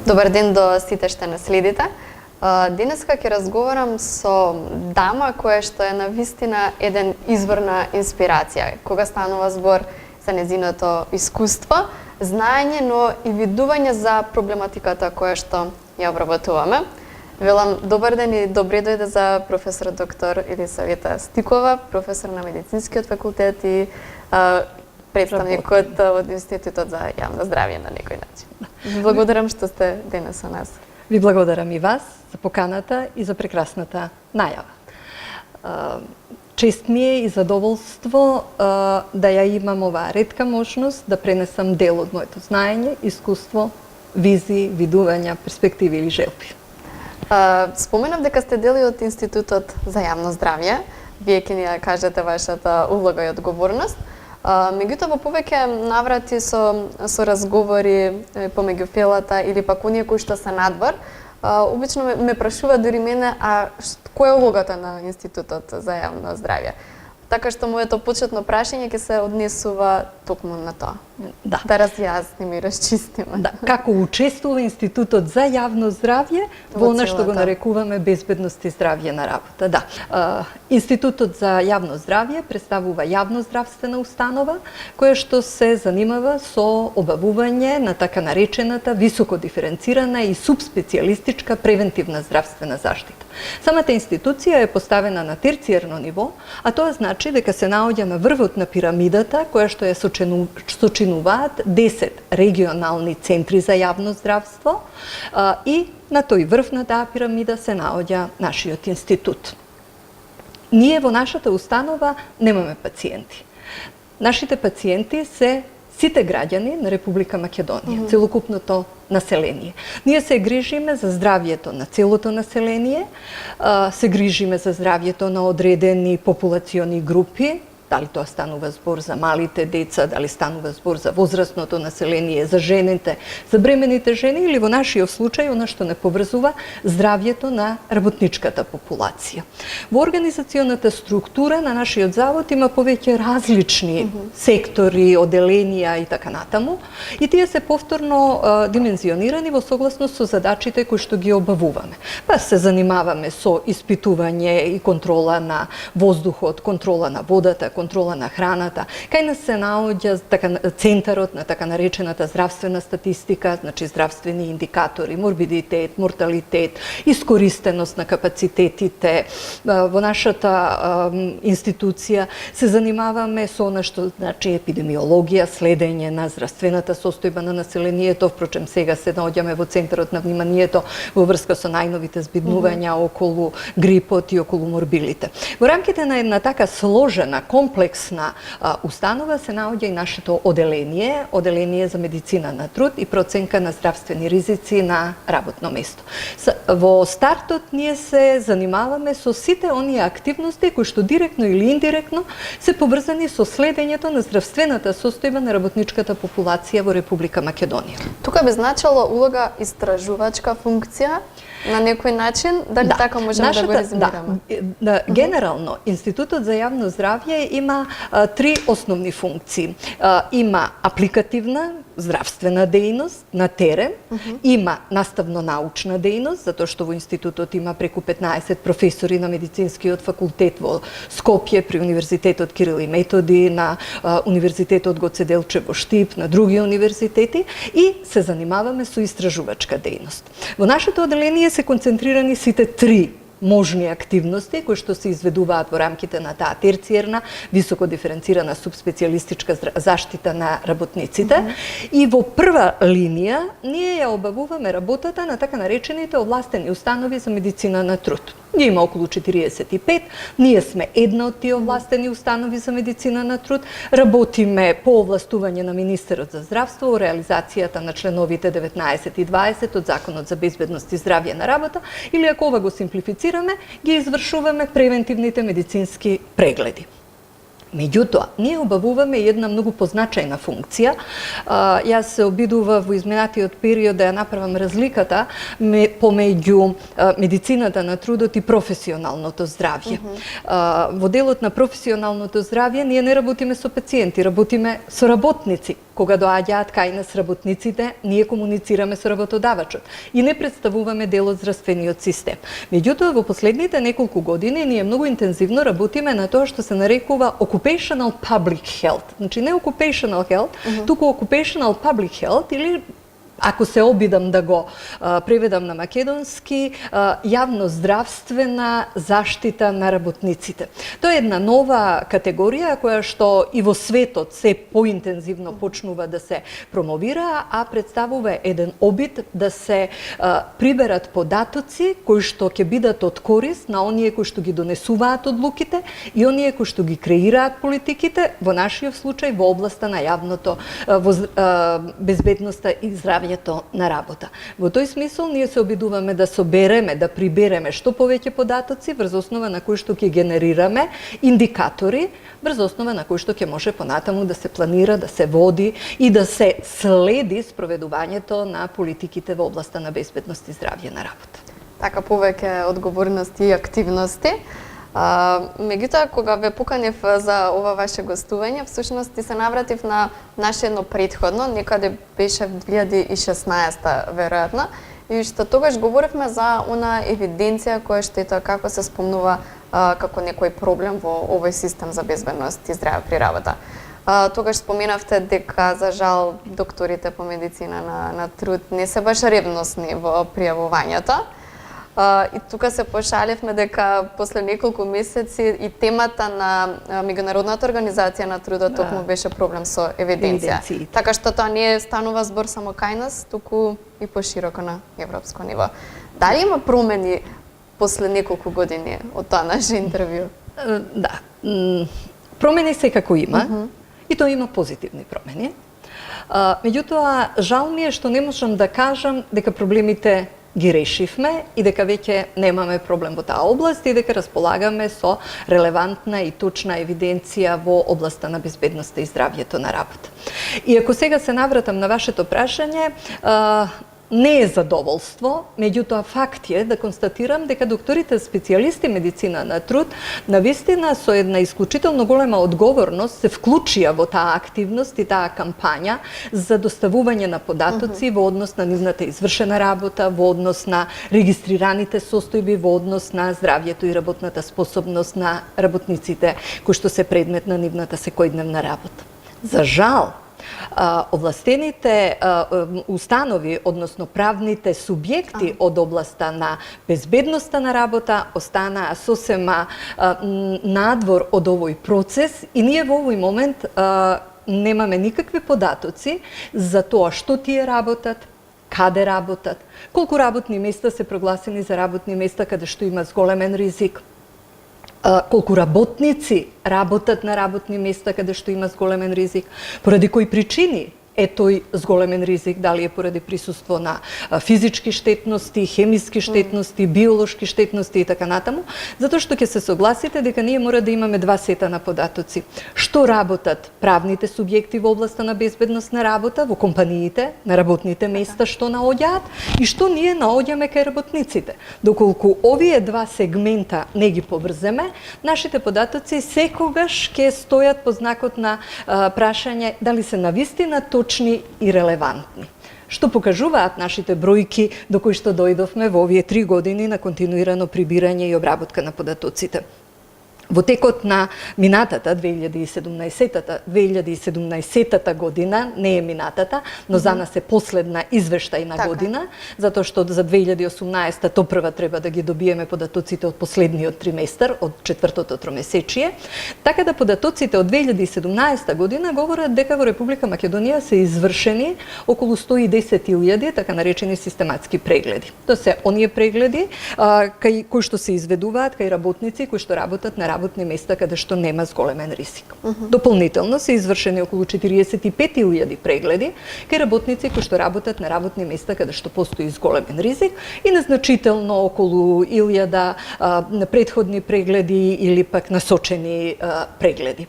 Добар ден до сите што не следите. Денеска ќе разговарам со дама која што е навистина еден извор на инспирација, кога станува збор за незиното искуство, знаење, но и видување за проблематиката која што ја обработуваме. Велам добар ден и добре дојде за професор доктор Елисавета Стикова, професор на медицинскиот факултет и представникот од Институтот за јавно здравје на некој начин. Благодарам што сте денес со нас. Ви благодарам и вас за поканата и за прекрасната најава. Чест ми е и задоволство да ја имам оваа ретка можност да пренесам дел од моето знаење, искуство, визии, видувања, перспективи или желби. Споменав дека сте дел од Институтот за јавно здравје. Вие ќе ни ја кажете вашата улога и одговорност. Меѓутоа, во повеќе наврати со разговори помеѓу фелата или пак оние кои што се надвор, обично ме прашува дури мене, а која е улогата на Институтот за јавно здравје? Така што моето почетно прашање ќе се однесува токму на тоа. Да разјасниме и расчистиме. Да, како учествува Институтот за јавно здравје во она што го нарекуваме безбедност и здравје на работа. Да. Институтот за јавно здравје представува јавно здравствена установа која што се занимава со обавување на така наречената високо диференцирана и субспецијалистичка превентивна здравствена заштита. Самата институција е поставена на терцијерно ниво, а тоа значи дека се наоѓа на врвот на пирамидата која што ја сочинуваат 10 регионални центри за јавно здравство и на тој врв на таа пирамида се наоѓа нашиот институт. Ние во нашата установа немаме пациенти. Нашите пациенти се сите граѓани на Република Македонија, целокупното население. Ние се грижиме за здравјето на целото население, се грижиме за здравјето на одредени популациони групи, дали тоа станува збор за малите деца, дали станува збор за возрастното население, за жените, за бремените жени или во нашиот случај, она што не поврзува, здравјето на работничката популација. Во организационата структура на нашиот завод има повеќе различни сектори, оделенија и така натаму, и тие се повторно димензионирани во согласност со задачите кои што ги обавуваме. Па се занимаваме со испитување и контрола на воздухот, контрола на водата, контрола на храната. Кај нас се наоѓа центарот на така наречената здравствена статистика, значи здравствени индикатори, морбидитет, морталитет, искористеност на капацитетите. Во нашата институција се занимаваме со она што значи епидемиологија, следење на здравствената состојба на населението. Впрочем, сега се наоѓаме во центарот на вниманието во врска со најновите збиднувања околу грипот и околу морбилите. Во рамките на една така сложена, комплексна установа се наоѓа и нашето оделение за медицина на труд и проценка на здравствени ризици на работно место. Во стартот ние се занимаваме со сите оние активности кои што директно или индиректно се поврзани со следењето на здравствената состојба на работничката популација во Република Македонија. Тука би значило улога истражувачка функција на некој начин, дали така можеме да го резимираме? Генерално, Институтот за јавно здравје има три основни функции. Има апликативна здравствена дејност на терен, има наставно-научна дејност, затоа што во институтот има преку 15 професори на медицинскиот факултет во Скопје, при Универзитетот Кирил и Методи, на Универзитетот Гоце Делчев во Штип, на други универзитети, и се занимаваме со истражувачка дејност. Во нашето оделение се концентрирани сите три можни активности кои што се изведуваат во рамките на таа терцијерна, високо диференцирана субспецијалистичка заштита на работниците. И во прва линија ние ја обавуваме работата на така наречените овластени установи за медицина на труд. Ги има околу 45, ние сме една од тие овластени установи за медицина на труд, работиме по овластување на министерот за здравство во реализацијата на членовите 19 и 20 од Законот за безбедност и здравје на работа, или ако ова го симплифицираме, ги извршуваме превентивните медицински прегледи. Меѓутоа, ние обавуваме една многу позначајна функција. Јас се обидував во изминатиот период да ја направам разликата помеѓу медицината на трудот и професионалното здравје. Во делот на професионалното здравје ние не работиме со пациенти, работиме со работници кога доаѓаат кај нас работниците, ние комуницираме со работодавачот и не представуваме дел од здравствениот систем. Меѓутоа, во последните неколку години ние многу интензивно работиме на тоа што се нарекува Occupational Public Health. Значи не Occupational Health, туку Occupational Public Health или ако се обидам да го преведам на македонски, јавно-здравствена заштита на работниците. Тоа е една нова категорија која што и во светот се поинтензивно почнува да се промовира, а представува еден обид да се приберат податоци кои што ќе бидат од корист на оние кои што ги донесуваат одлуките и оние кои што ги креираат политиките, во нашиот случај во областа на јавното, безбедноста и здравјето на работа. Во тој смисол ние се обидуваме да собереме, да прибереме што повеќе податоци врз основа на кои што ќе генерираме индикатори, врз основа на кои што ќе може понатаму да се планира, да се води и да се следи спроведувањето на политиките во областа на безбедност и здравје на работа. Така повеќе одговорности и активности. Меѓутоа, кога ве поканив за ова ваше гостување, всушност ти се навратив на наше едно претходно, некаде беше 2016 веројатно, и што тогаш говоревме за она евиденција која што ето како се спомнува како некој проблем во овој систем за безбедност и здравје при работа. Тогаш споменавте дека за жал докторите по медицина на труд не се баш ревностни во пријавувањето. И тука се пошалевме дека после неколку месеци и темата на Меѓународната организација на трудот токму беше проблем со евиденција. Така што тоа не станува збор само кај нас, туку и пошироко на европско ниво. Дали има промени после неколку години од тоа наше интервју? Да. Промени секако има, и тоа има позитивни промени. Меѓутоа, жал ми е што не можам да кажам дека проблемите ги решивме и дека веќе немаме проблем во таа област и дека располагаме со релевантна и точна евиденција во областа на безбедноста и здравјето на работа. И ако сега се навратам на вашето прашање, не е задоволство, меѓутоа факт е да констатирам дека докторите специјалисти медицина на труд навистина со една исклучително голема одговорност се вклучија во таа активност и таа кампања за доставување на податоци во однос на нивната извршена работа, во однос на регистрираните состојби, во однос на здравјето и работната способност на работниците кои што се предмет на нивната секојдневна работа. За жал, овластените установи, односно правните субјекти од областа на безбедноста на работа останаа сосема надвор од овој процес и ние во овој момент немаме никакви податоци за тоа што тие работат, каде работат, колку работни места се прогласени за работни места каде што има зголемен ризик, колку работници работат на работни места каде што има зголемен ризик, поради кои причини е тој зголемен ризик, дали е поради присуство на физички штетности, хемиски штетности, биолошки штетности и така натаму, затоа што ќе се согласите дека ние мора да имаме два сета на податоци. Што работат правните субјекти во областа на безбедност на работа, во компаниите, на работните места што наоѓаат и што ние наоѓаме кај работниците. Доколку овие два сегмента не ги поврземе, нашите податоци секогаш ќе стојат по знакот на прашање дали се навистина точни и релевантни. Што покажуваат нашите бројки до кои што дојдовме во овие 3 години на континуирано прибирање и обработка на податоците. Во текот на минатата 2017 година, не е минатата, но за нас е последна извештајна година, затоа што за 2018 топрва треба да ги добиеме податоците од последниот триместар, од четвртото тромесечие. Така да податоците од 2017 година говорат дека во Република Македонија се извршени околу 110.000 така наречени систематски прегледи. Тоа се оние прегледи кои што се изведуваат кај работници кои што работат на работни места каде што нема зголемен ризик. Дополнително се извршени околу 45.000 прегледи кај работници кои што работат на работни места каде што постои зголемен ризик и незначително околу 1.000 претходни прегледи или пак насочени прегледи.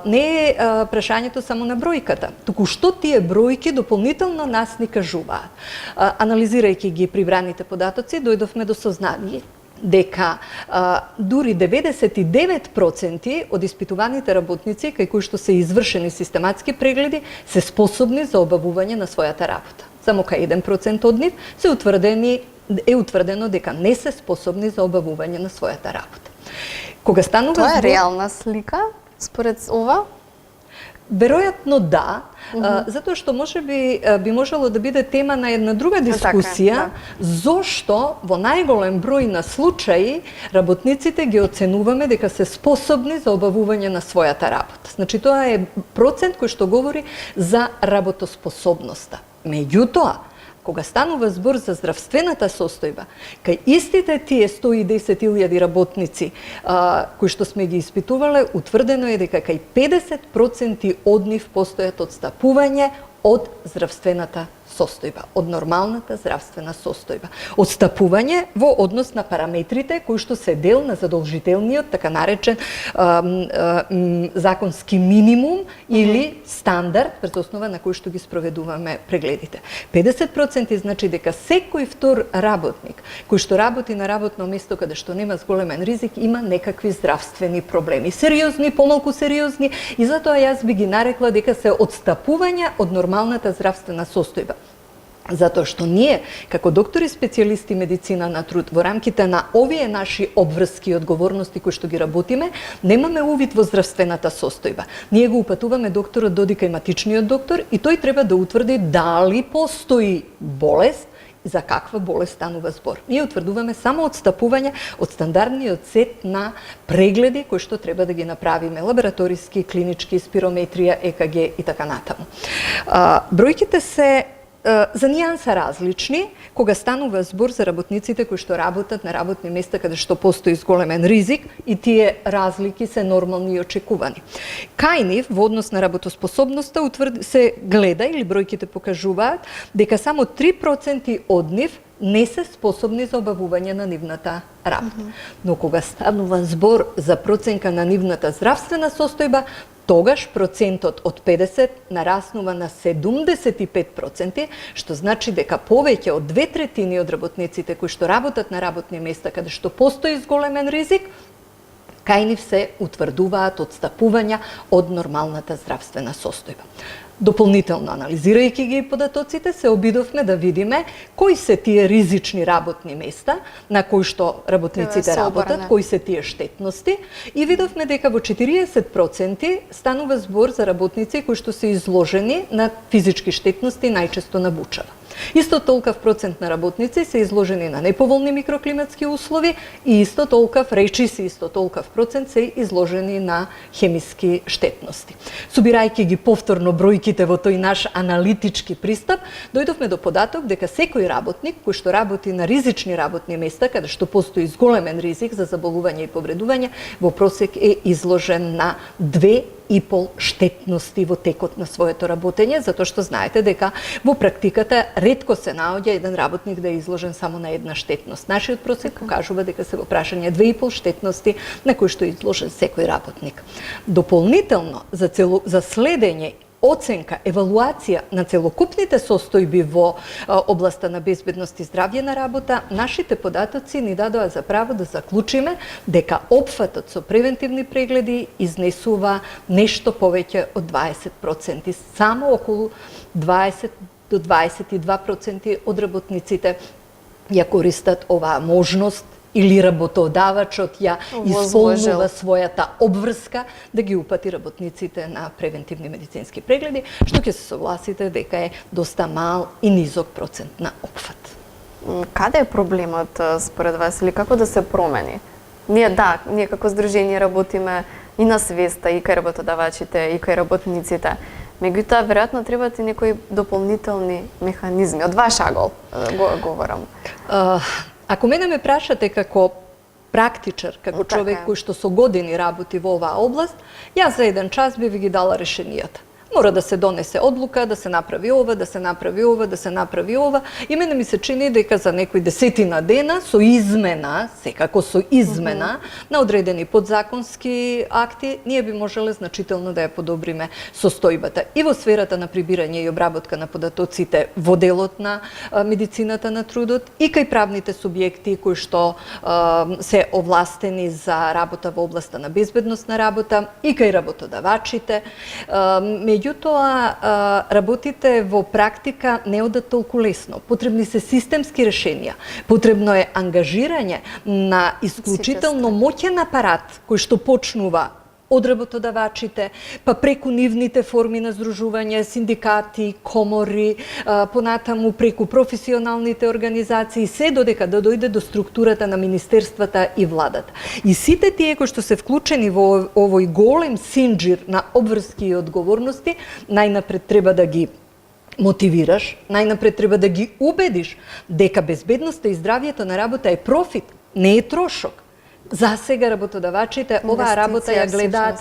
Не е прашањето само на бројката, туку што тие бројки дополнително нас ни кажуваат. Анализирајќи ги прибраните податоци, дојдовме до сознание дека дури 99% од испитуваните работници кај кои што се извршени систематски прегледи се способни за обавување на својата работа. Само кај 1% од нив е утврдено дека не се способни за обавување на својата работа. Кога станува Тоа е реална слика според ова? Веројатно да, затоа што би можело да биде тема на една друга дискусија, зошто во најголем број на случаи работниците ги оценуваме дека се способни за обавување на својата работа. Значи тоа е процент кој што говори за работоспособноста. Меѓутоа, кога станува збор за здравствената состојба, кај истите тие 110.000 работници кои што сме ги испитувале, утврдено е дека кај 50% од нив постојат отстапување од здравствената состојба, од нормалната здравствена состојба. Отстапување во однос на параметрите кои што се дел на задолжителниот, така наречен законски минимум или стандард врз основа на кој што ги спроведуваме прегледите. 50% значи дека секој втор работник кој што работи на работно место каде што нема зголемен ризик има некакви здравствени проблеми. Сериозни, помалку сериозни, и затоа јас би ги нарекла дека се отстапувања од нормалната здравствена состојба. Затоа што ние, како доктори специјалисти медицина на труд, во рамките на овие наши обврски и одговорности кои што ги работиме, немаме увид во здравствената состојба. Ние го упатуваме докторот до дикајматичниот доктор и тој треба да утврди дали постои болест, за каква болест станува збор. Ние утврдуваме само отстапување од стандардниот сет на прегледи кои што треба да ги направиме, лабораториски, клинички, спирометрија, ЕКГ и така натаму. Бројките се за нијанса различни кога станува збор за работниците кои што работат на работни места каде што постои зголемен ризик, и тие разлики се нормални и очекувани. Кај нив во однос на работоспособноста се гледа, или бројките покажуваат, дека само 3% од нив не се способни за обавување на нивната работа. Но кога станува збор за проценка на нивната здравствена состојба, тогаш процентот од 50 нараснува на 75%, што значи дека повеќе од 2/3 од работниците кои што работат на работни места каде што постои зголемен ризик, кај нив се утврдуваат отстапувања од нормалната здравствена состојба. Дополнително анализирајќи ги податоците, се обидовме да видиме кои се тие ризични работни места на кои што работниците работат, кои се тие штетности, и видовме дека во 40% станува збор за работници кои што се изложени на физички штетности, најчесто на бучава. Исто толков процент на работници се изложени на неповолни микроклиматски услови и исто толков процент се изложени на хемиски штетности. Собирајќи ги повторно бројките во тој наш аналитички пристап, дојдовме до податок дека секој работник кој што работи на ризични работни места, каде што постои зголемен ризик за заболување и повредување, во просек е изложен на 2,5 штетности во текот на своето работење, затоа што знаете дека во практиката ретко се наоѓа еден работник да е изложен само на една штетност. Нашиот просек покажува дека се во прашање 2,5 штетности на кои што е изложен секој работник. Дополнително за следење, оценка, евалуација на целокупните состојби во областа на безбедност и здравје на работа, нашите податоци ни дадоа за право да заклучиме дека опфатот со превентивни прегледи изнесува нешто повеќе од 20%. Само околу 20 до 22% од работниците ја користат оваа можност, или работодавачот ја исполнува својата обврска да ги упати работниците на превентивни медицински прегледи, што ќе се согласите дека е доста мал и низок процент на опфат. Каде е проблемот според вас, или како да се промени? Ние како здружение работиме и на свеста, и кај работодавачите, и кај работниците. Меѓутоа, веројатно требаат и некои дополнителни механизми. Од ваш агол говорам. Ако мене ме прашате како практичар, како човек кој што со години работи во оваа област, јас за еден час би ви ги дала решенијата. Мора да се донесе одлука, да се направи ова, да се направи ова, да се направи ова. И мене ми се чини дека за некои десетина дена со измена, секако со измена на одредени подзаконски акти, ние би можеле значително да ја подобриме состојбата и во сферата на прибирање и обработка на податоците во делот на медицината на трудот и кај правните субјекти кои што се овластени за работа во областа на безбедност на работа и кај работодавачите. Меѓутоа, работите во практика не одат толку лесно. Потребни се системски решенија. Потребно е ангажирање на исклучително моќен апарат кој што почнува од работодавачите, па преку нивните форми на здружување, синдикати, комори, понатаму преку професионалните организации, се додека да дојде до структурата на министерствата и владата. И сите тие кои што се вклучени во овој голем синџир на обврски и одговорности, најнапред треба да ги мотивираш, најнапред треба да ги убедиш дека безбедноста и здравјето на работа е профит, не е трошок. За сега работодавачите оваа работа ја гледаат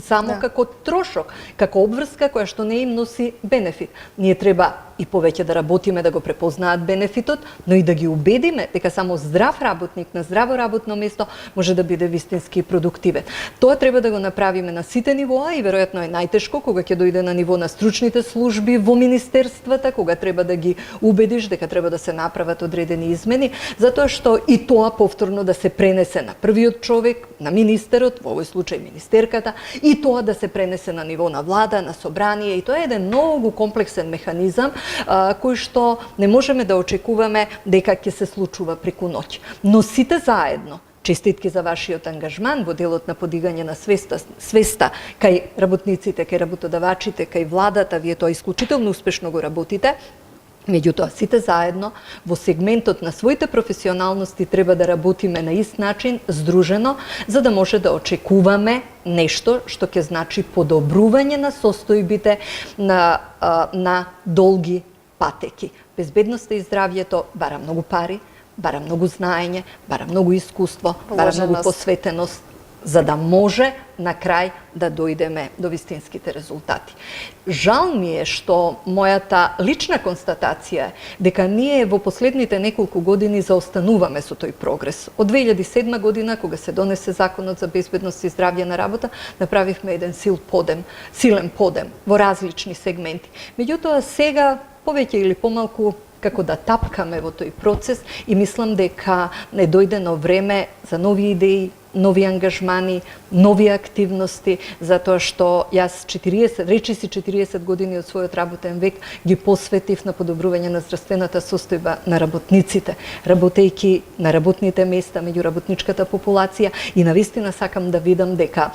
само како трошок, како обврска која што не им носи бенефит. Ние треба и повеќе да работиме да го препознаат бенефитот, но и да ги убедиме дека само здрав работник на здраво работно место може да биде вистински продуктивен. Тоа треба да го направиме на сите нивоа и веројатно е најтешко кога ќе дојде на ниво на стручните служби во министерствата, кога треба да ги убедиш дека треба да се направат одредени измени, затоа што и тоа повторно да се пренесе на првиот човек, на министерот, во овој случај министерката, и тоа да се пренесе на ниво на влада, на собрание, и тоа е еден многу комплексен механизам кој што не можеме да очекуваме дека ќе се случува преку ноќ. Но сите заедно, честитки за вашиот ангажман во делот на подигање на свеста кај работниците, кај работодавачите, кај владата, вие тоа исклучително успешно го работите. Меѓутоа, сите заедно во сегментот на своите професионалности треба да работиме на ист начин, здружено, за да може да очекуваме нешто што ќе значи подобрување на состојбите на долги патеки. Безбедноста и здравјето бара многу пари, бара многу знаење, бара многу искуство, бара многу посветеност, за да може на крај да дојдеме до вистинските резултати. Жал ми е што мојата лична констатација е дека ние во последните неколку години заостануваме со тој прогрес. Од 2007 година, кога се донесе Законот за безбедност и здравје на работа, направивме еден силен подем во различни сегменти. Меѓутоа, сега повеќе или помалку како да тапкаме во тој процес и мислам дека не дојдено време за нови идеи, нови ангажмани, нови активности, затоа што јас 40 години од својот работен век ги посветив на подобрување на здравствената состојба на работниците, работејќи на работните места меѓу работничката популација, и навистина сакам да видам дека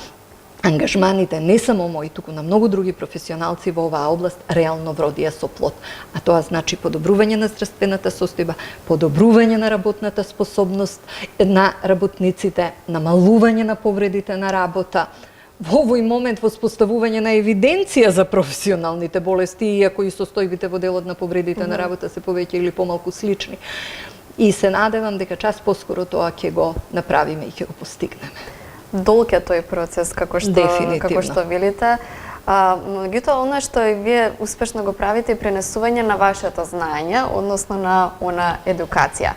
ангажманите не само мои, туку на многу други професионалци во оваа област реално вродија со плод. А тоа значи подобрување на здравствената состојба, подобрување на работната способност на работниците, намалување на повредите на работа, во овој момент воспоставување на евиденција за професионалните болести, иако и состојбите во делот на повредите на работа се повеќе или помалку слични. И се надевам дека час поскоро тоа ќе го направиме и ќе го постигнеме. Долг е тој процес, како што велите. Меѓутоа, она што и вие успешно го правите е пренесување на вашето знаење, односно на она едукација.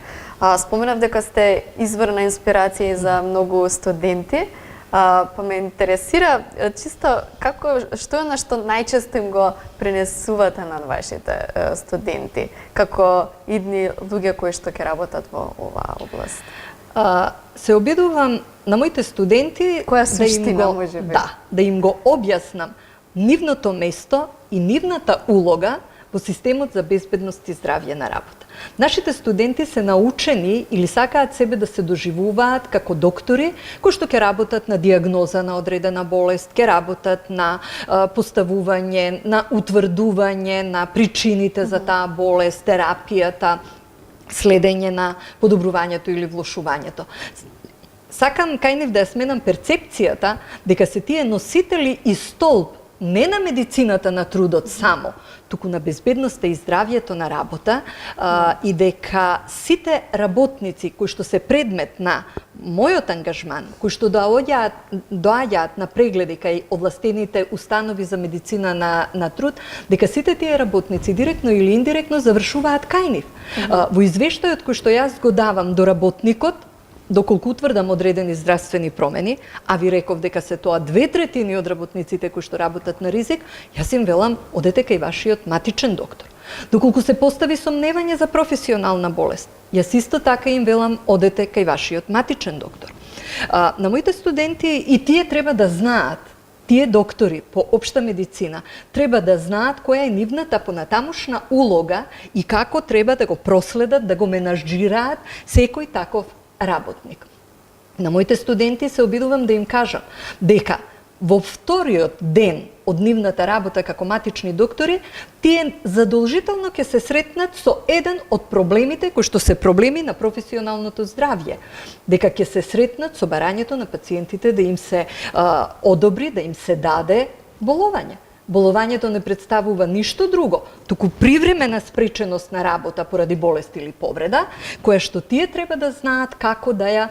Споменав дека сте извор на инспирација за многу студенти, па ме интересира чисто што е на што најчесто им го пренесувате на вашите студенти, како идни луѓе кои што ќе работат во оваа област? Се обидувам на моите студенти да им го објаснам нивното место и нивната улога во системот за безбедност и здравје на работа. Нашите студенти се научени или сакаат себе да се доживуваат како доктори кои што ќе работат на диагноза на одредена болест, ќе работат на поставување, на утврдување на причините за таа болест, терапијата, следење на подобрувањето или влошувањето. Сакам кај нив да ја сменам перцепцијата дека се тие носители и столб не на медицината на трудот само, туку на безбедноста и здравјето на работа и дека сите работници кои што се предмет на мојот ангажман, кои што доаѓаат на прегледи кај овластените установи за медицина на труд, дека сите тие работници директно или индиректно завршуваат кај нив. Во извештајот кој што јас го давам до работникот, доколку утврдам одредени здравствени промени, а ви реков дека се тоа 2/3 од работниците кои што работат на ризик, јас им велам одете кај вашиот матичен доктор. Доколку се постави сомневање за професионална болест, јас исто така им велам одете кај вашиот матичен доктор. На моите студенти и тие треба да знаат, тие доктори по општа медицина треба да знаат која е нивната понатамошна улога и како треба да го проследат, да го менаџираат секој таков работник. На моите студенти се обидувам да им кажам дека во вториот ден од нивната работа како матични доктори, тие задолжително ќе се сретнат со еден од проблемите кои што се проблеми на професионалното здравје. Дека ќе се сретнат со барањето на пациентите да им се одобри, да им се даде боловање. Боловањето не представува ништо друго, туку привремена спреченост на работа поради болест или повреда, која што тие треба да знаат како да ја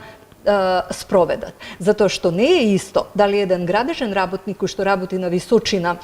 спроведат. Затоа што не е исто дали еден градежен работник кој што работи на височина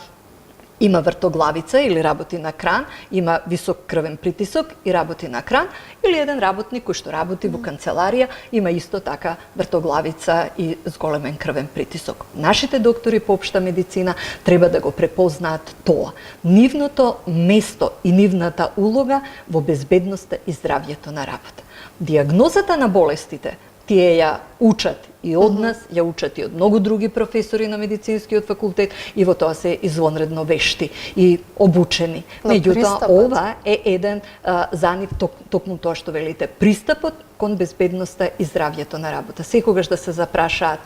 има вртоглавица или работи на кран, има висок крвен притисок и работи на кран, или еден работник кој што работи во канцеларија, има исто така вртоглавица и зголемен крвен притисок. Нашите доктори по општа медицина треба да го препознаат тоа. Нивното место и нивната улога во безбедноста и здравјето на работа. Диагнозата на болестите тие ја учат и од нас, ја учат и од многу други професори на медицинскиот факултет и во тоа се извонредно вешти и обучени. Меѓутоа, ова е еден за нив токму тоа што велите, пристапот кон безбедноста и здравјето на работа. Секогаш да се запрашаат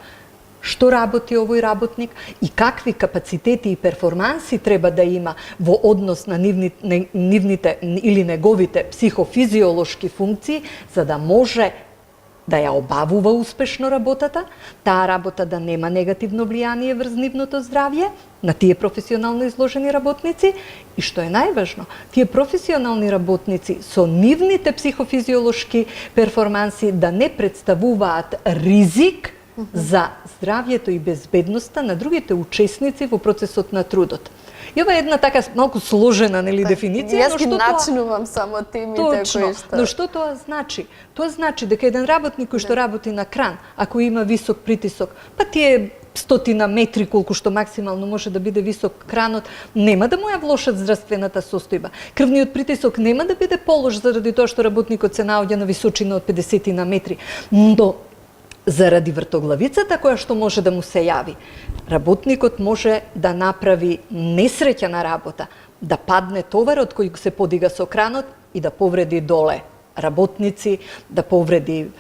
што работи овој работник и какви капацитети и перформанси треба да има во однос на нивните или неговите психофизиолошки функции, за да може да ја обавува успешно работата, таа работа да нема негативно влијание врз нивното здравје на тие професионално изложени работници и што е најважно, тие професионални работници со нивните психофизиолошки перформанси да не представуваат ризик за здравјето и безбедноста на другите учесници во процесот на трудот. И ова е една така малку сложена дефиниција, јас ги начнувам само темите кои што. Но што тоа значи? Тоа значи дека еден работник кој што работи на кран, ако има висок притисок, па тие 100 метри колку што максимално може да биде висок кранот, нема да му ја влошат здравствената состојба. Крвниот притисок нема да биде полош заради тоа што работникот се наоѓа на височина од 50 метри. Но заради вртоглавицата која што може да му се јави, работникот може да направи несреќа на работа, да падне товарот кој се подига со кранот и да повреди доле работници, да повреди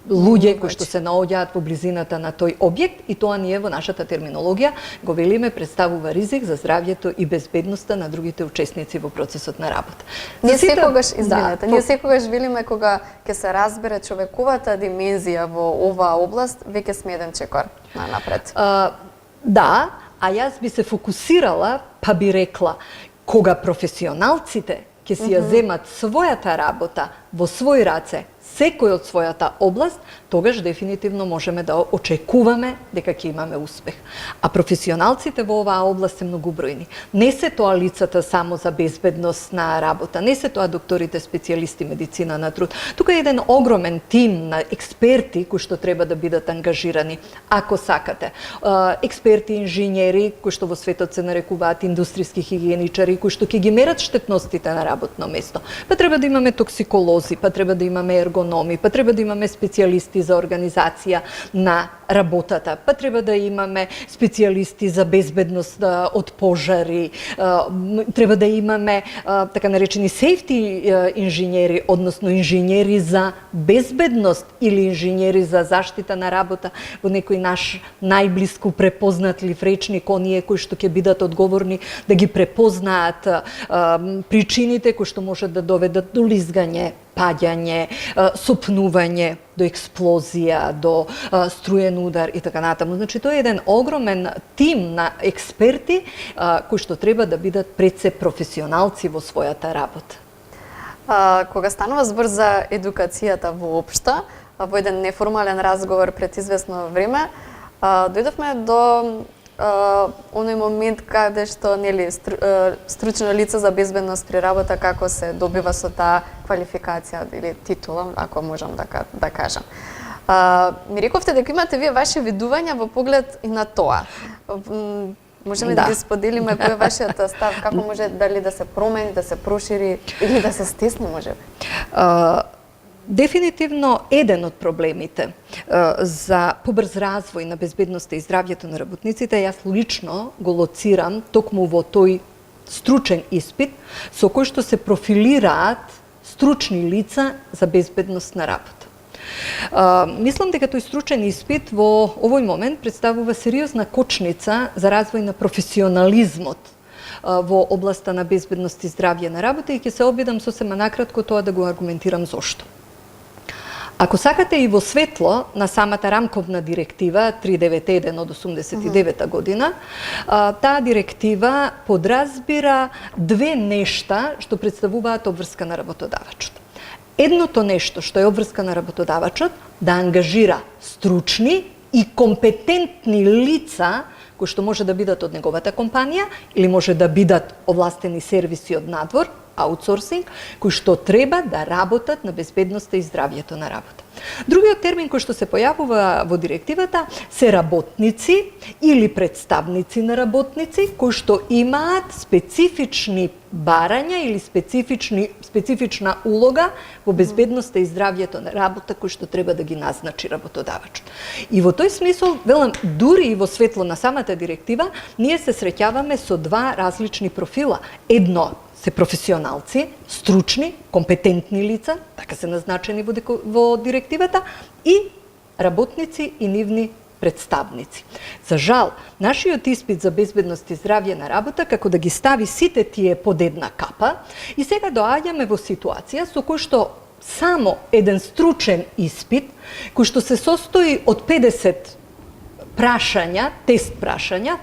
луѓе кои што се наоѓаат во близината на тој објект и тоа ние во нашата терминологија го велиме представува ризик за здравјето и безбедноста на другите учесници во процесот на работа. Ние секогаш, извинете, ние секогаш велиме кога ќе се разбере човековата димензија во оваа област, веќе сме еден чекор напред. Да, а јас би се фокусирала, па би рекла, кога професионалците ќе си ја земат својата работа во свој раце, секој од својата област, тогаш дефинитивно можеме да очекуваме дека ќе имаме успех. А професионалците во оваа област се многу бројни. Не се тоа лицата само за безбедност на работа, не се тоа докторите специјалисти медицина на труд. Тука е еден огромен тим на експерти кои што треба да бидат ангажирани, ако сакате. Експерти, инженери, кои што во светот се нарекуваат индустријски хигиеничари, кои што ќе ги мерат штетностите на работно место. Па треба да имаме токсиколози, па треба да имаме ергономи, па треба да имаме специјалисти за организација на работата, па треба да имаме специјалисти за безбедност од пожари, треба да имаме така наречени safety инженери, односно инженери за безбедност или инженери за заштита на работа во некој наш најблиску препознатлив речник, оние кои што ќе бидат одговорни да ги препознаат причините кои што можат да доведат до лизгање паѓање, сопнување, до експлозија, до струен удар и така натаму. Значи, тоа е еден огромен тим на експерти кои што треба да бидат пред се професионалци во својата работа. Кога станува збор за едукацијата воопшто, во еден неформален разговор пред известно време, дојдовме до оној момент каде што нели стручно лице за безбедност при работа како се добива со таа квалификација или титула, ако можам да кажам. Ми рековте дека имате вие ваше видувања во поглед и на тоа. Можеме да ги споделиме кој е вашиот став, како може дали да се промени, да се прошири или да се стесни можеби? Дефинитивно, еден од проблемите за побрз развој на безбедноста и здравјето на работниците, јас лично го лоцирам токму во тој стручен испит со кој што се профилираат стручни лица за безбедност на работа. Мислам дека тој стручен испит во овој момент представува сериозна кочница за развој на професионализмот во областа на безбедност и здравје на работа и ќе се обидам сосема накратко тоа да го аргументирам зошто. Ако сакате и во светло на самата рамковна директива 391 од 89 година, таа директива подразбира две нешта што представуваат обврска на работодавачот. Едното нешто што е обврска на работодавачот да ангажира стручни и компетентни лица кои што може да бидат од неговата компанија или може да бидат овластени сервиси од надвор, аутсорсинг, кои што треба да работат на безбедноста и здравјето на работа. Другиот термин кој што се појавува во директивата се работници или представници на работници кои што имаат специфични барања или специфична улога во безбедноста и здравјето на работа кои што треба да ги назначи работодавачот. И во тој смисол, велам, дури и во светло на самата директива, ние се среќаваме со два различни профила. Едно се професионалци, стручни, компетентни лица, така се назначени во директивата, и работници и нивни представници. За жал, нашиот испит за безбедност и здравје на работа, како да ги стави сите тие под една капа, и сега доаѓаме во ситуација со кој што само еден стручен испит, кој што се состои од 50 прашања, тест прашања,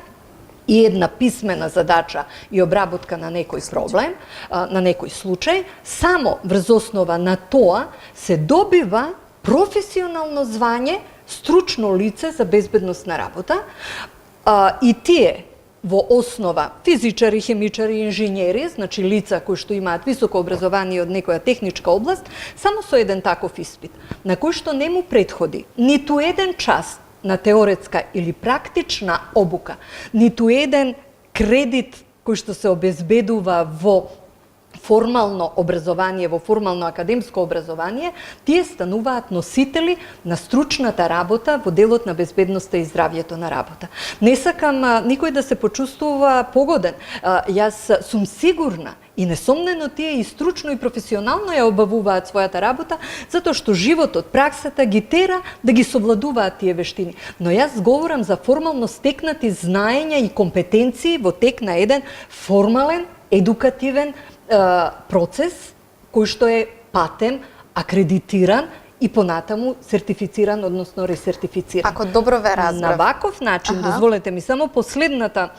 и една писмена задача и обработка на некој проблем, на некој случај, само врз основа на тоа се добива професионално звање стручно лице за безбедност на работа, и тие во основа физичари, хемичари, инженери, значи лица кои што имаат високо образование од некоја техничка област, само со еден таков испит, на кој што не му претходи ниту еден час на теоретска или практична обука, ниту еден кредит кој што се обезбедува во формално образование, во формално академско образование, тие стануваат носители на стручната работа во делот на безбедноста и здравјето на работа. Не сакам никој да се почувствува погоден. Јас сум сигурна и несомнено тие и стручно и професионално ја обавуваат својата работа, затоа што животот, праксата ги тера да ги совладуваат тие вештини. Но јас говорам за формално стекнати знаења и компетенции во тек на еден формален, едукативен процес кој што е патен, акредитиран и понатаму сертифициран, односно ресертифициран. Ако добро ве разбрав. На ваков начин, дозволете ми само последната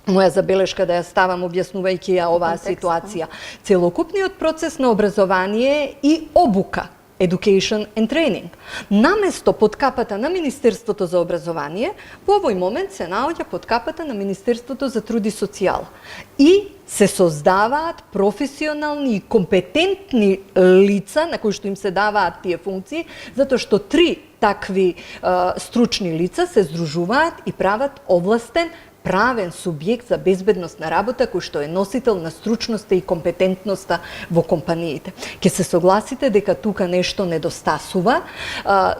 моја забелешка да ја ставам објаснувајќи ја оваа ситуација. Целокупниот процес на образование и обука, Education and Training, наместо под капата на Министерството за образование, во овој момент се наоѓа под капата на Министерството за труд и социјала. И се создаваат професионални и компетентни лица на кои што им се даваат тие функции, затоа што 3 такви стручни лица се здружуваат и прават овластен правен субјект за безбедност на работа кој што е носител на стручноста и компетентноста во компаниите. Ке се согласите дека тука нешто недостасува,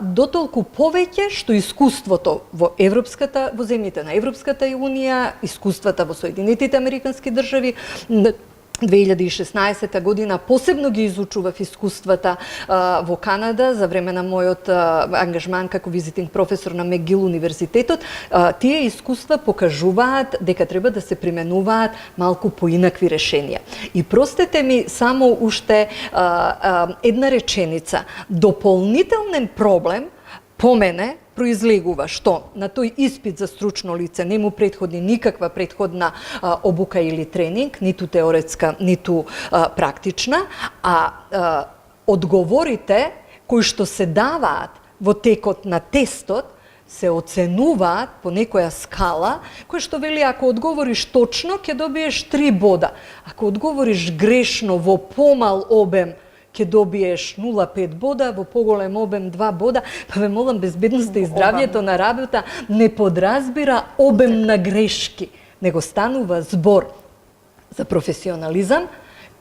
дотолку повеќе што искуството во земјите на Европската унија, искуствата во Соединетите Американски држави, 2016 година посебно ги изучував искуствата во Канада за време на мојот ангажман како визитинг професор на МcGill универзитетот. Тие искуства покажуваат дека треба да се применуваат малку поинакви решенија. И простете ми само уште една реченица. Дополнителен проблем по мене произлегува што на тој испит за стручно лице не му претходи никаква претходна обука или тренинг, ниту теоретска, ниту практична, а одговорите кои што се даваат во текот на тестот се оценуваат по некоја скала, која што вели ако одговориш точно ќе добиеш 3 бода, ако одговориш грешно во помал обем ќе добиеш 0,5 бода, во поголем обем 2 бода, па ве молам, безбедноста и здравјето на работа не подразбира обем на грешки, него станува збор за професионализам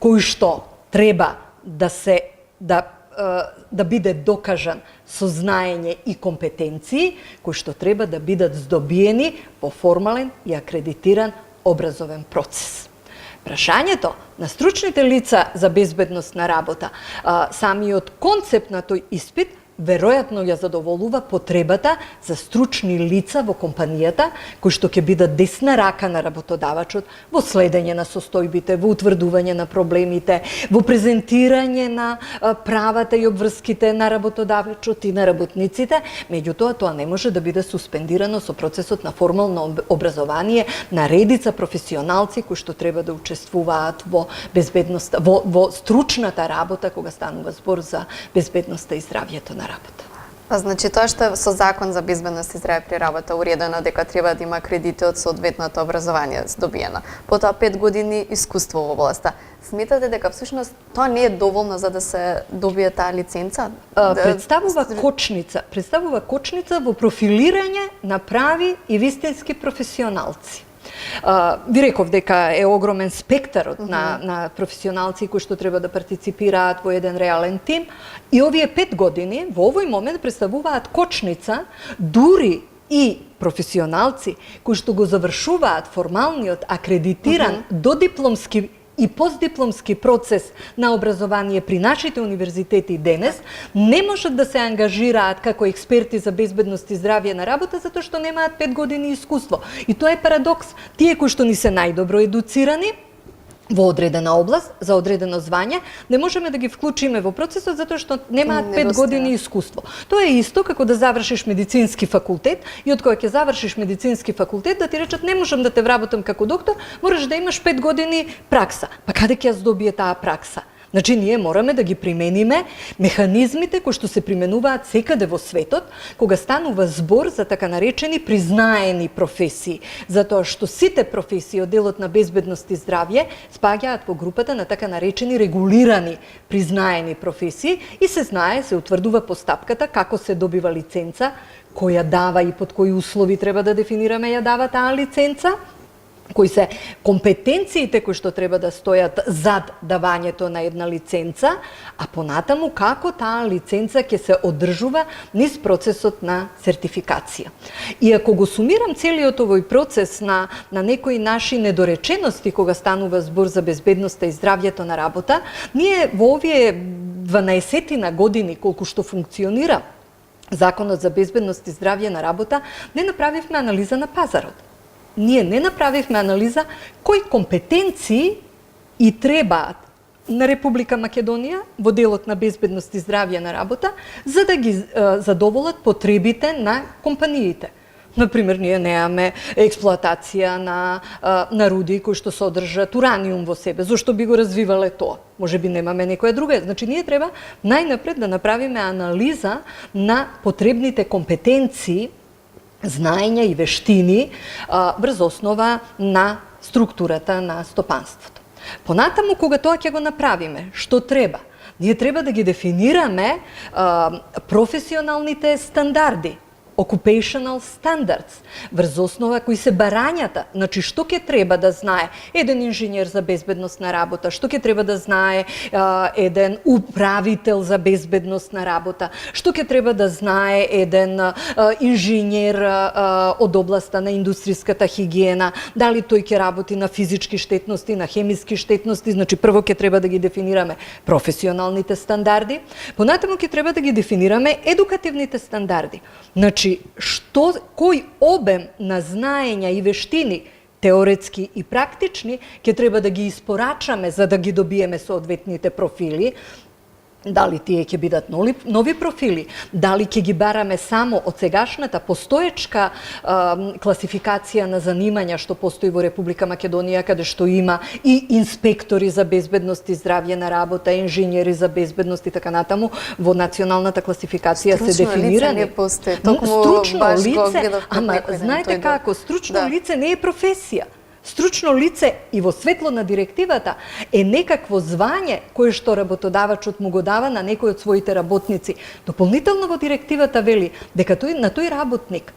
кој што треба да биде докажан со знаење и компетенции, кои што треба да бидат здобиени во формален и акредитиран образовен процес. Прашањето на стручните лица за безбедност на работа, самиот концепт на тој испит, веројатно ја задоволува потребата за стручни лица во компанијата, кои што ќе бидат десна рака на работодавачот во следење на состојбите, во утврдување на проблемите, во презентирање на правата и обврските на работодавачот и на работниците. Меѓутоа, тоа не може да биде суспендирано со процесот на формално образование на редица професионалци кои што треба да учествуваат во безбедноста, во стручната работа кога станува збор за безбедноста и здравјето на работа. Значи тоа што со закон за безбедност и здравје при работа уредено дека треба да има кредити од соодветното образование здобиено. Потоа 5 години искуство во областа. Сметате дека всушност тоа не е доволно за да се добие таа лиценца? Представува кочница во профилирање на прави и вистински професионалци. Ви реков дека е огромен спектарот на професионалци кои што треба да партиципираат во еден реален тим и овие 5 години во овој момент представуваат кочница дури и професионалци кои што го завршуваат формалниот акредитиран додипломски и постдипломски процес на образование при нашите универзитети денес не можат да се ангажираат како експерти за безбедност и здравје на работа затоа што немаат 5 години искуство. И тоа е парадокс. Тие кои што ни се најдобро едуцирани во одредена област, за одредено звање, не можеме да ги вклучиме во процесот затоа што немаат 5 години искуство. Тоа е исто како да завршиш медицински факултет и од кога ќе завршиш медицински факултет да ти речат не можам да те вработам како доктор, мораш да имаш 5 години пракса. Па каде ќе ја здобие таа пракса? Значи, ние мораме да ги примениме механизмите кои што се применуваат секаде во светот, кога станува збор за така наречени признаени професии, затоа што сите професии од делот на безбедност и здравје спаѓаат во групата на така наречени регулирани признаени професии и се знае, се утврдува постапката како се добива лиценца, која дава и под кои услови треба да дефинираме ја дава таа лиценца, кои се компетенциите кои што треба да стојат зад давањето на една лиценца, а понатаму како таа лиценца ќе се одржува низ процесот на сертификација. И ако го сумирам целиот овој процес на некои наши недоречености кога станува збор за безбедноста и здравјето на работа, ние во овие 12 години колку што функционира Законот за безбедност и здравје на работа, не направивме анализа на пазарот. Ние не направивме анализа кои компетенции и требаат на Република Македонија во делот на безбедност и здравје на работа, за да ги задоволат потребите на компаниите. Например, ние немаме експлоатација на руди кои што содржат ураниум во себе. Зошто би го развивале тоа? Може би немаме некоја друга. Значи, ние треба најнапред да направиме анализа на потребните компетенции, знаења и вештини врз основа на структурата на стопанството. Понатаму, кога тоа ќе го направиме, што треба? Ние треба да ги дефинираме професионалните стандарди occupational standards, врз основа кои се барањата, значи што ќе треба да знае еден инженер за безбедносна работа, што ќе треба да знае еден управител за безбедносна работа, што ќе треба да знае еден инженер од областа на индустријската хигиена, дали тој ќе работи на физички штетности, на хемиски штетности, значи прво ќе треба да ги дефинираме професионалните стандарди, понатаму ќе треба да ги дефинираме едукативните стандарди. Значи, кој обем на знаења и вештини, теоретски и практични, ќе треба да ги испорачаме за да ги добиеме соодветните профили. Дали тие ќе бидат нови профили, дали ќе ги бараме само од сегашната постоечка класификација на занимања што постои во Република Македонија, каде што има и инспектори за безбедност и здравје на работа, инженери за безбедност и така натаму, во националната класификација се дефинирани. Стручно лице не постои, токму стручно баш го лице, гледав пред ама некој ден знаете тој како, стручно лице не е професија. Стручно лице и во светло на директивата е некакво звање кое што работодавачот му го дава на некој од своите работници. Дополнително во директивата вели дека на тој работник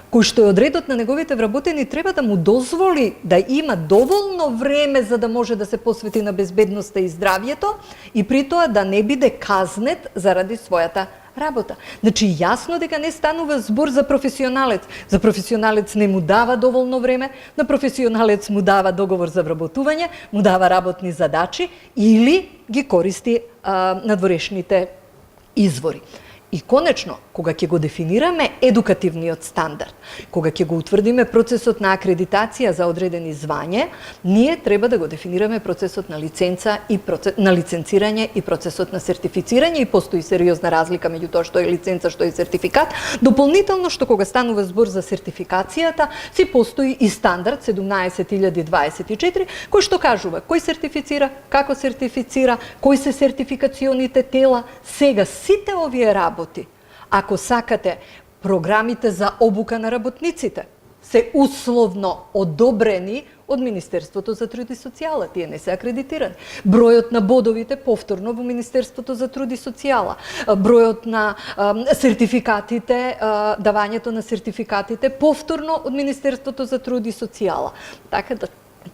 кој што е одредот на неговите вработени треба да му дозволи да има доволно време за да може да се посвети на безбедноста и здравјето и при тоа да не биде казнет заради својата работа. Значи, јасно дека не станува збор за професионалец. За професионалец не му дава доволно време, на професионалец му дава договор за вработување, му дава работни задачи или ги користи надворешните извори. И конечно, кога ќе го дефинираме едукативниот стандард, кога ќе го утврдиме процесот на акредитација за одредени звање, ние треба да го дефинираме процесот на лиценца и на лиценцирање и процесот на сертифицирање и постои сериозна разлика меѓу тоа што е лиценца, што е сертификат. Дополнително што кога станува збор за сертификацијата, си постои и стандард 17024 кој што кажува кој сертифицира, како сертифицира, кои се сертификационите тела. Сега сите овие работи, ако сакате, програмите за обука на работниците се условно одобрени од Министерството за труд и социјала, тие не се акредитирани. Бројот на бодовите повторно во Министерството за труд и социјала, бројот на сертификатите, давањето на сертификатите повторно од Министерството за труд и социјала. Така да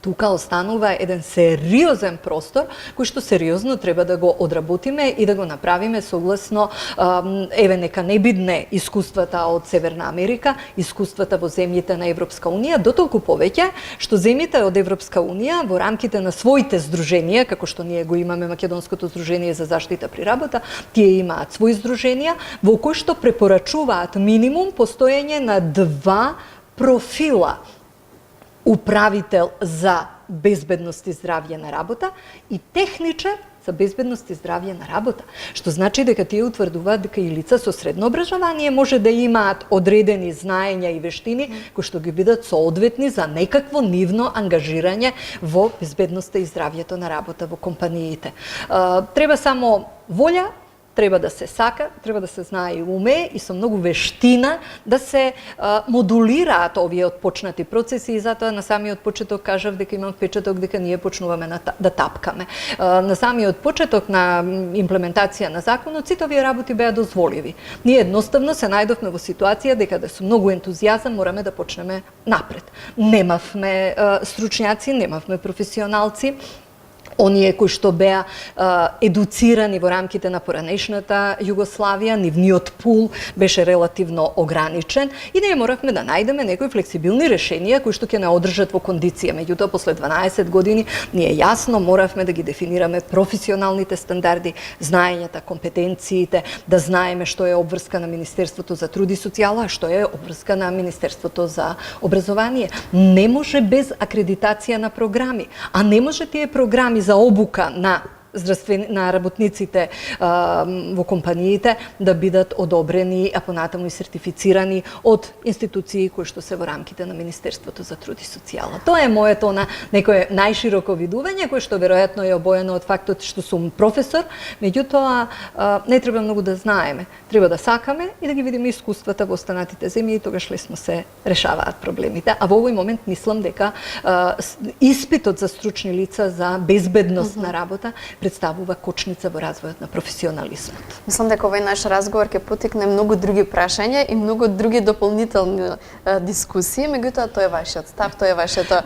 тука останува еден сериозен простор кој што сериозно треба да го одработиме и да го направиме согласно еве нека не бидне искуствата од Северна Америка, искуствата во земјите на Европска унија, дотолку повеќе што земјите од Европска унија во рамките на своите здруженија, како што ние го имаме Македонското здружение за заштита при работа, тие имаат своји здруженија во кои што препорачуваат минимум постоење на 2 профила: управител за безбедност и здравје на работа и техничар за безбедност и здравје на работа. Што значи дека тие утврдуваат дека и лица со средно образование може да имаат одредени знаења и вештини кои што ги бидат соодветни за некакво нивно ангажирање во безбедноста и здравјето на работа во компаниите. Треба само волја, треба да се сака, треба да се знае и уме и со многу вештина да се модулираат овие отпочнати процеси и затоа на самиот почеток кажав дека имам впечаток дека ние почнуваме да тапкаме. На самиот почеток на имплементација на законот сите овие работи беа дозволиви. Ние едноставно се најдовме во ситуација дека со многу ентузијазам мораме да почнеме напред. Немавме стручњаци, немавме професионалци. Оние кои што беа едуцирани во рамките на поранешната Југославија, нивниот пул беше релативно ограничен и ние моравме да најдеме некои флексибилни решенија кои што ќе не одржат во кондиција. Меѓутоа, после 12 години, ние јасно моравме да ги дефинираме професионалните стандарди, знаењата, компетенциите, да знаеме што е обврска на Министерството за труд и социјала, а што е обврска на Министерството за образование. Не може без акредитација на програми, а не може тие програми за обука на работниците во компаниите да бидат одобрени, а понатаму и сертифицирани од институции кои што се во рамките на Министерството за труд и социјала. Тоа е моето некое најшироко видување, кое што веројатно е обоено од фактот што сум професор, меѓутоа не треба многу да знаеме. Треба да сакаме и да ги видиме искуствата во останатите земји и тогаш лесно се решаваат проблемите. А во овој момент мислам дека испитот за стручни лица за безбедност на работа представува кочница во развојот на професионализмот. Мислам дека овој наш разговор ќе потекне многу други прашања и многу други дополнителни дискусии, меѓутоа тоа е вашиот став, тоа е вашето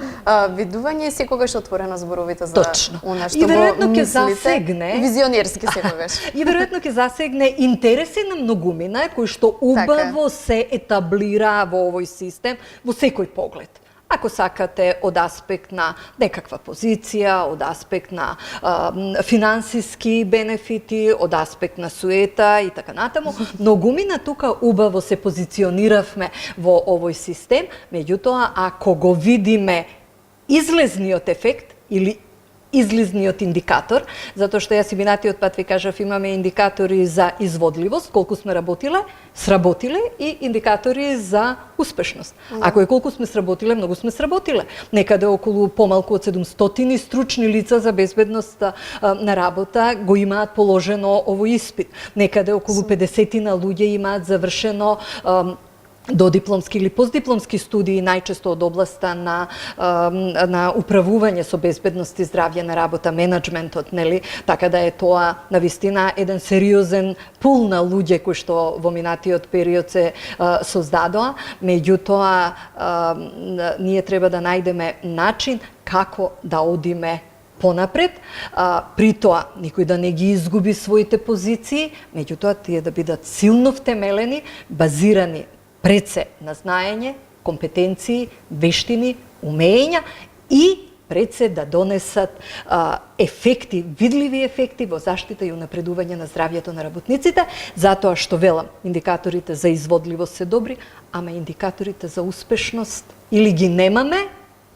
видување и секогаш отворено зборовите за Точно. она што И веројатно го ќе мислите. засегне И визионерски секогаш. И веројатно ќе засегне интереси на многумина кои што убаво се етаблираа во овој систем во секој поглед. Ако сакате од аспект на некаква позиција, од аспект на финансиски бенефити, од аспект на суета и така натаму, многумина тука убаво се позициониравме во овој систем, меѓутоа ако го видиме излезниот ефект или излизниот индикатор, затоа што јас и минатиот пат ви кажав, имаме индикатори за изводливост, колку сме сработиле и индикатори за успешност. Ако е колку сме сработиле, многу сме сработиле. Некаде околу помалку од 700 стручни лица за безбедност на работа го имаат положено овој испит. Некаде околу 50 на луѓе имаат завршено додипломски или постдипломски студии, најчесто од областа на управување со безбедност и здравје на работа, менеджментот, нели? Така да е тоа навистина еден сериозен пул на луѓе кои што во минатиот период се создадоа, меѓутоа ние треба да најдеме начин како да одиме понапред, при тоа никој да не ги изгуби своите позиции, меѓутоа тие да бидат силно втемелени, базирани пред се на знаење, компетенции, вештини, умења и пред се да донесат ефекти, видливи ефекти во заштита и унапредување на здравјето на работниците, затоа што велам, индикаторите за изводливост се добри, ама индикаторите за успешност или ги немаме,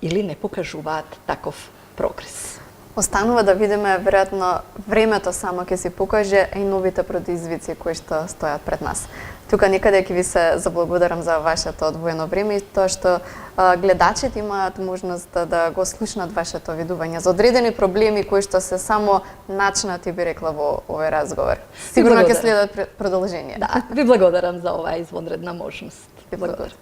или не покажуваат таков прогрес. Останува да видиме, веројатно, времето само ќе си покаже и новите предизвици кои што стојат пред нас. Тука некаде ќе ви се заблагодарам за вашето одвоено време и тоа што гледачите имаат можност да го слушнат вашето видување за одредени проблеми кои што се само начнати, би рекла, во овој разговор. Сигурно ќе следат продолжение. Да, ви благодарам за оваа извонредна можност. Ви благодарам.